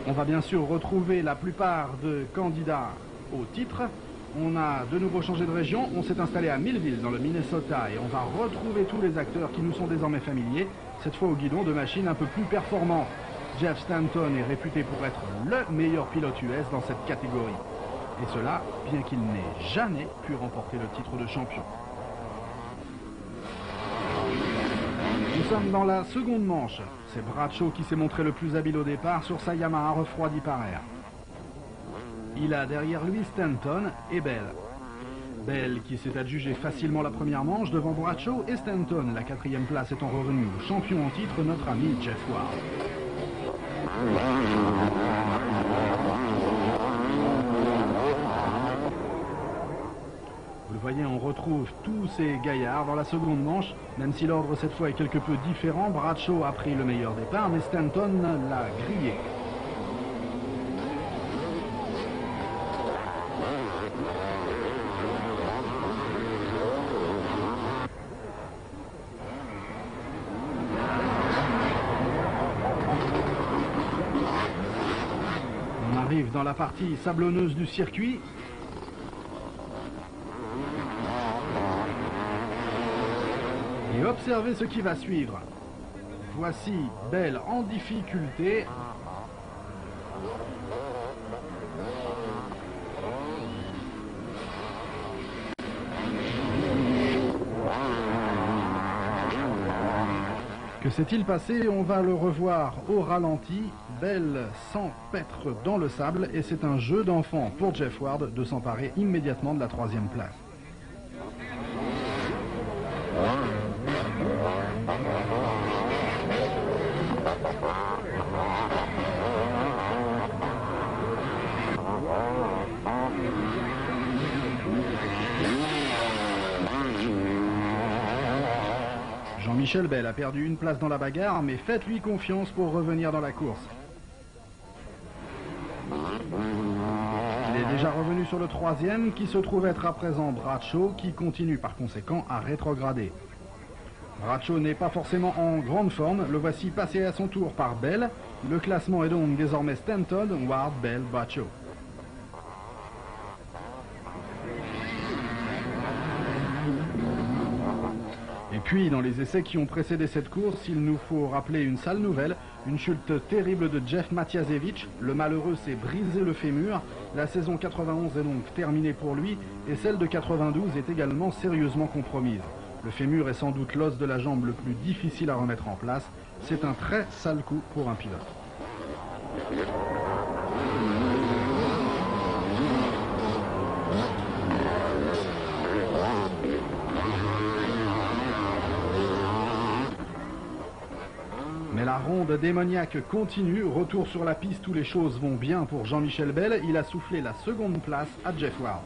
On va bien sûr retrouver la plupart de candidats au titre. On a de nouveau changé de région, on s'est installé à Millville dans le Minnesota et on va retrouver tous les acteurs qui nous sont désormais familiers, cette fois au guidon de machines un peu plus performantes. Jeff Stanton est réputé pour être le meilleur pilote US dans cette catégorie. Et cela, bien qu'il n'ait jamais pu remporter le titre de champion. Nous sommes dans la seconde manche. C'est Bradshaw qui s'est montré le plus habile au départ sur sa Yamaha refroidie par air. Il a derrière lui Stanton et Bell. Bell qui s'est adjugé facilement la première manche devant Bradshaw et Stanton. La quatrième place étant revenue au champion en titre, notre ami Jeff Ward. Vous le voyez, on retrouve tous ces gaillards dans la seconde manche. Même si l'ordre cette fois est quelque peu différent, Bradshaw a pris le meilleur départ, mais Stanton l'a grillé. On arrive dans la partie sablonneuse du circuit. Et observez ce qui va suivre. Voici Bell en difficulté. Que s'est-il passé? On va le revoir au ralenti. Bell s'empêtre dans le sable et c'est un jeu d'enfant pour Jeff Ward de s'emparer immédiatement de la troisième place. Jean-Michel Bell a perdu une place dans la bagarre, mais faites-lui confiance pour revenir dans la course. Il est déjà revenu sur le troisième, qui se trouve être à présent Bradshaw, qui continue par conséquent à rétrograder. Bradshaw n'est pas forcément en grande forme, le voici passé à son tour par Bell. Le classement est donc désormais Stanton, Ward, Bell, Bradshaw. Et puis, dans les essais qui ont précédé cette course, il nous faut rappeler une sale nouvelle, une chute terrible de Jeff Matiasevich. Le malheureux s'est brisé le fémur. La saison 91 est donc terminée pour lui et celle de 92 est également sérieusement compromise. Le fémur est sans doute l'os de la jambe le plus difficile à remettre en place. C'est un très sale coup pour un pilote. Mais la ronde démoniaque continue. Retour sur la piste où les choses vont bien pour Jean-Michel Bell. Il a soufflé la seconde place à Jeff Ward.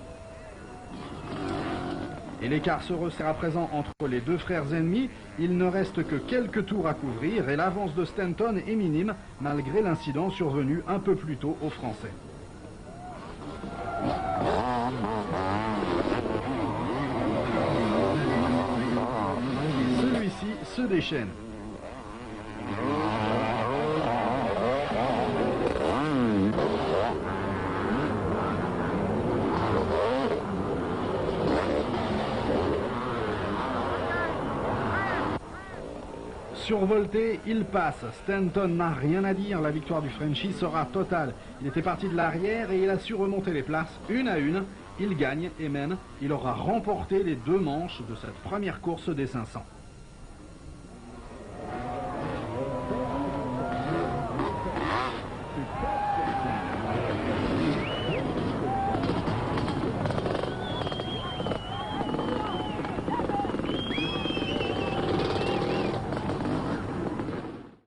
Et l'écart se resserre à présent entre les deux frères ennemis. Il ne reste que quelques tours à couvrir et l'avance de Stanton est minime malgré l'incident survenu un peu plus tôt aux Français. Celui-ci se déchaîne. Survolté, il passe. Stanton n'a rien à dire. La victoire du Frenchie sera totale. Il était parti de l'arrière et il a su remonter les places une à une. Il gagne et même, il aura remporté les deux manches de cette première course des 500.